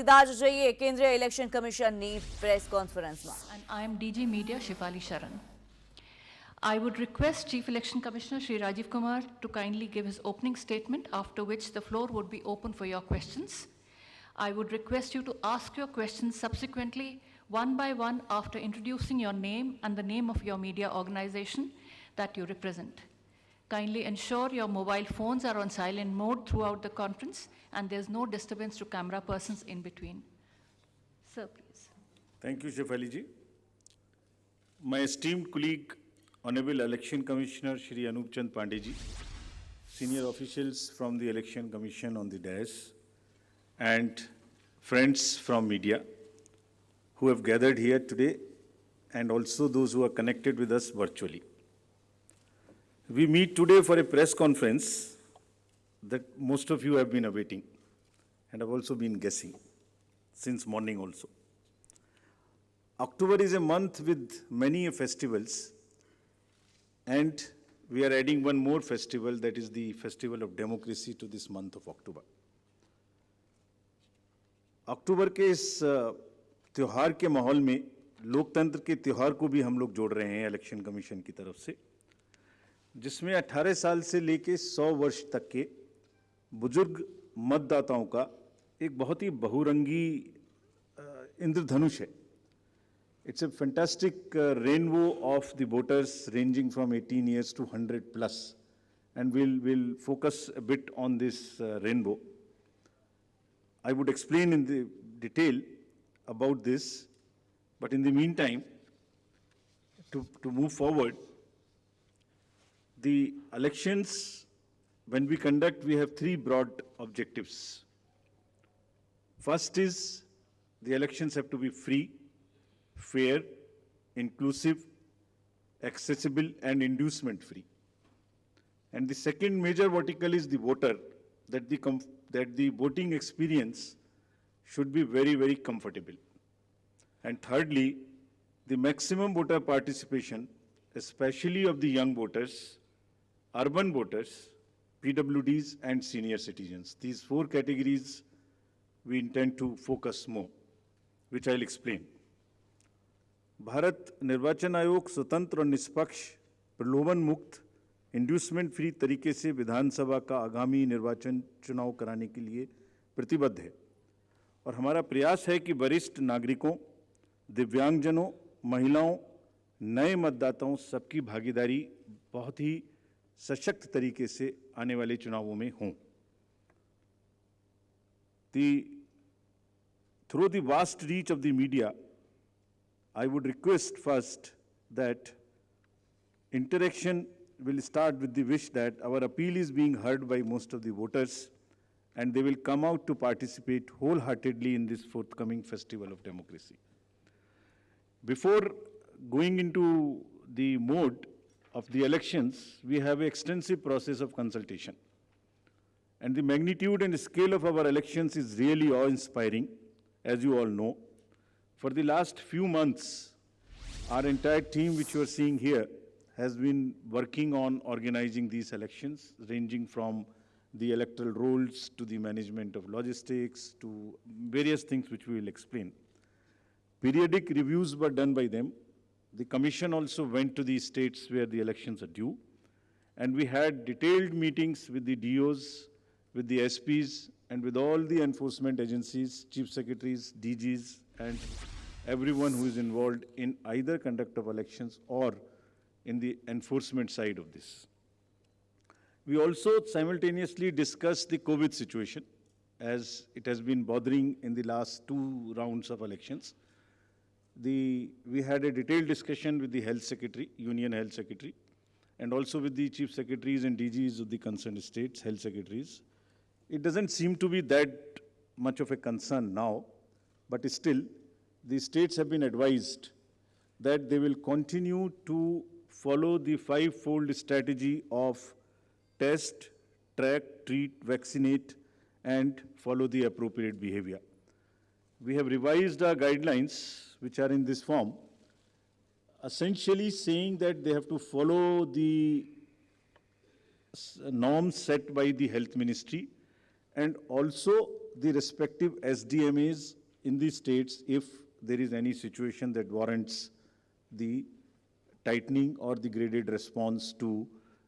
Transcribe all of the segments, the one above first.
સીધા જ જઈએ કેન્દ્રીય ઇલેક્શન કમિશનની પ્રેસ કોન્ફરન્સમાં. And I am DG Media Shifali Sharan. I would request Chief Election Commissioner Shri Rajiv Kumar to kindly give his opening statement, after which the floor would be open for your questions. I would request you to ask your questions subsequently, one by one, after introducing your name and the name of your media organization that you represent. Kindly ensure your mobile phones are on silent mode throughout the conference and there's no disturbance to camera persons in between. Sir, please. Thank you, Shefali ji. My esteemed colleague, Honorable Election Commissioner Shri Anup Chand Pandey ji, senior officials from the Election Commission on the dais, and friends from media who have gathered here today, and also those who are connected with us virtually. We meet today for a press conference that most of you have been awaiting and have also been guessing since morning also. October is a month with many festivals, and we are adding one more festival, that is the festival of democracy, to this month of October. अक्टूबर के इस त्योहार के माहौल में लोकतंत्र के त्योहार को भी हम लोग जोड़ रहे हैं इलेक्शन कमीशन की तरफ से, जिसमें 18 साल से लेके 100 वर्ष तक के बुजुर्ग मतदाताओं का एक बहुत ही बहुरंगी इंद्रधनुष है. It's a fantastic rainbow of the voters ranging from 18 years to 100 plus, and we'll focus a bit on this rainbow. I would explain in the detail about this, but in the meantime, to move forward, the elections, when we conduct, we have three broad objectives. First is the elections have to be free, fair, inclusive, accessible, and inducement free. And the second major vertical is the voter, that the voting experience should be very, very comfortable. And thirdly, the maximum voter participation, especially of the young voters, urban voters, PWDs, and senior citizens. These four categories we intend to focus more, which I'll explain. Bharat निर्वाचन आयोग स्वतंत्र और निष्पक्ष, प्रलोभन मुक्त, inducement free तरीके से विधानसभा का आगामी निर्वाचन चुनाव कराने के लिए प्रतिबद्ध है, और हमारा प्रयास है कि वरिष्ठ नागरिकों, दिव्यांगजनों, महिलाओं, नए मतदाताओं सबकी भागीदारी बहुत ही सशक्त तरीके से आने वाले चुनावों में हों. Through the vast reach of the media, I would request first that interaction will start with the wish that our appeal is being heard by most of the voters, and they will come out to participate wholeheartedly in this forthcoming festival of democracy. Before going into the mode of the elections, we have an extensive process of consultation. And the magnitude and scale of our elections is really awe-inspiring, as you all know. For the last few months, our entire team, which you are seeing here, has been working on organizing these elections, ranging from the electoral rolls to the management of logistics to various things which we will explain. Periodic reviews were done by them. The commission also went to the states where the elections are due, and we had detailed meetings with the DOs, with the SPs, and with all the enforcement agencies, chief secretaries, DGs, and everyone who is involved in either conduct of elections or in the enforcement side of this. We also simultaneously discussed the COVID situation, as it has been bothering in the last 2 rounds of elections. We had a detailed discussion with the Health Secretary, Union Health Secretary, and also with the Chief Secretaries and DGs of the concerned states, Health Secretaries. It doesn't seem to be that much of a concern now, but still, the states have been advised that they will continue to follow the 5-fold strategy of test, track, treat, vaccinate, and follow the appropriate behavior. We have revised our guidelines, which are in this form, essentially saying that they have to follow the norms set by the Health Ministry, and also the respective SDMAs in the states if there is any situation that warrants the tightening or the graded response to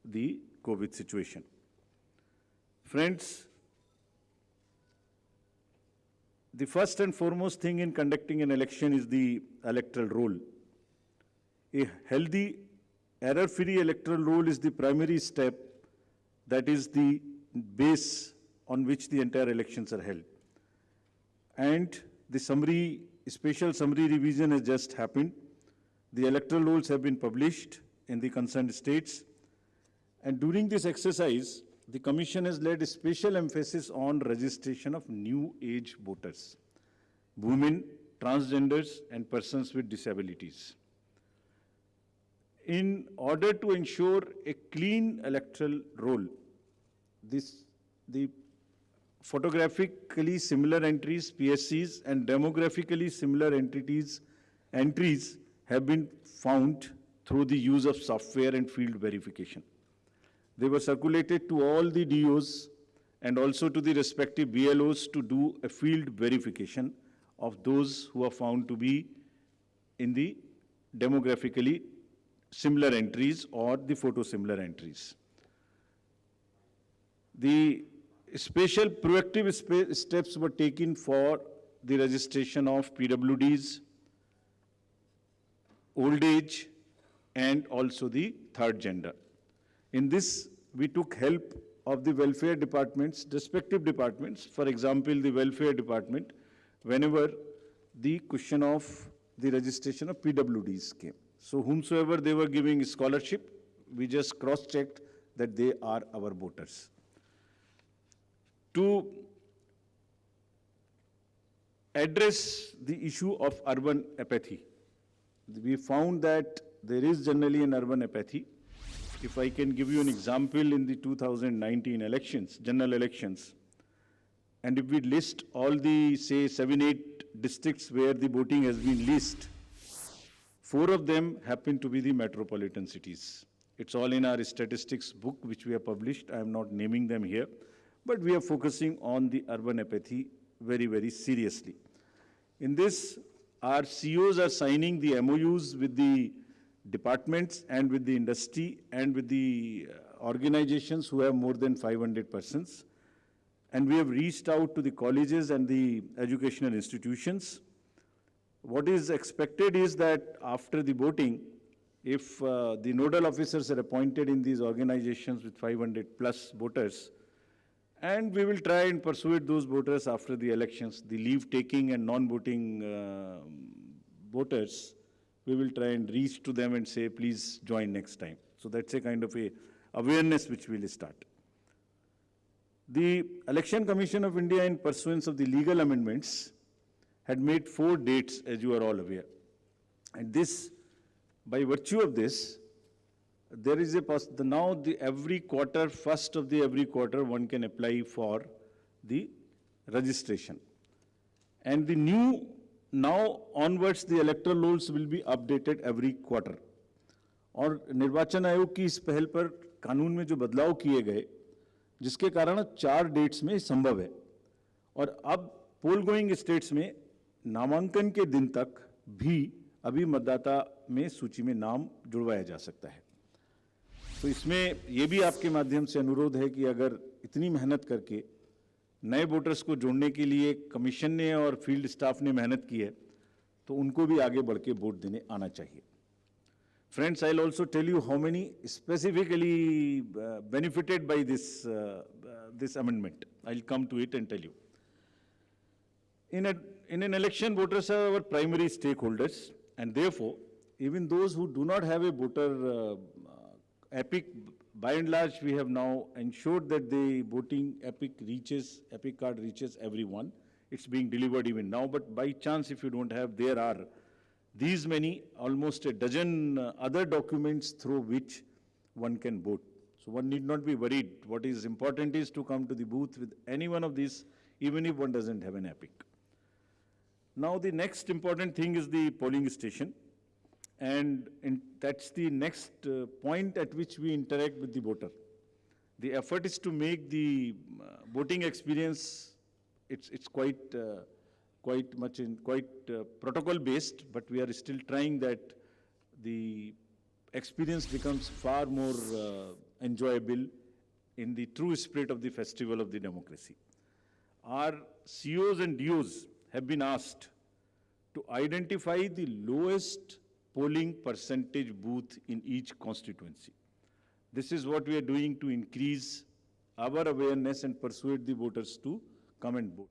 the COVID situation. Friends, the first and foremost thing in conducting an election is the electoral roll. A healthy, error-free electoral roll is the primary step, that is the base on which the entire elections are held. And the special summary revision has just happened. The electoral rolls have been published in the concerned states. And during this exercise, the Commission has laid a special emphasis on registration of new age voters, women, transgenders, and persons with disabilities. In order to ensure a clean electoral roll, the photographically similar entries, PSCs, and demographically similar entries have been found through the use of software and field verification. They were circulated to all the DOs and also to the respective BLOs to do a field verification of those who are found to be in the demographically similar entries or the photo-similar entries. The special proactive steps were taken for the registration of PWDs, old age, and also the third gender. In this, we took help of the welfare departments, respective departments. For example, the welfare department, whenever the question of the registration of PWDs came. So whomsoever they were giving scholarship, we just cross-checked that they are our voters. To address the issue of urban apathy, we found that there is generally an urban apathy. If I can give you an example, in the 2019 elections, general elections, and if we list all the, say, 7-8 districts where the voting has been least, 4 of them happen to be the metropolitan cities. It's all in our statistics book, which we have published. I am not naming them here, but we are focusing on the urban apathy very, very seriously. In this, our CEOs are signing the MOUs with the departments and with the industry and with the organizations who have more than 500 persons. And we have reached out to the colleges and the educational institutions. What is expected is that after the voting, if the nodal officers are appointed in these organizations with 500 plus voters, and we will try and persuade those voters after the elections, the leave-taking and non-voting voters, we will try and reach to them and say, please join next time. So that's a kind of a awareness which we will start. The Election Commission of India, in pursuance of the legal amendments, had made 4 dates, as you are all aware. And this, by virtue of this, there is now every quarter, first of the every quarter, one can apply for the registration. And the new, now onwards, the electoral rolls will be updated every quarter. और निर्वाचन आयोग की इस पहल पर कानून में जो बदलाव किए गए, जिसके कारण 4 डेट्स में संभव है, और अब पोल गोइंग स्टेट्स में नामांकन के दिन तक भी अभी मतदाता में सूची में नाम जुड़वाया जा सकता है. तो इसमें ये भी आपके माध्यम से अनुरोध है कि अगर इतनी मेहनत करके नए वोटर्स को जोड़ने के लिए कमीशन ने और फील्ड स्टाफ ने मेहनत की है, तो उनको भी आगे बढ़ के वोट देने आना चाहिए. Friends, I'll also tell you how many specifically benefited by this amendment. I'll come to it and tell you. In an election, voters are our primary stakeholders, and therefore, even those who do not have a voter epic, by and large, we have now ensured that the voting epic card reaches everyone. It's being delivered even now, but by chance, if you don't have, there are these many, almost a dozen other documents through which one can vote. So one need not be worried. What is important is to come to the booth with any one of these, even if one doesn't have an epic. Now the next important thing is the polling station. And that's the next point at which we interact with the voter. The effort is to make the voting experience it's quite protocol based, but we are still trying that the experience becomes far more enjoyable in the true spirit of the festival of the democracy. Our COs and DOs have been asked to identify the lowest polling percentage booth in each constituency. This is what we are doing to increase our awareness and persuade the voters to come and vote.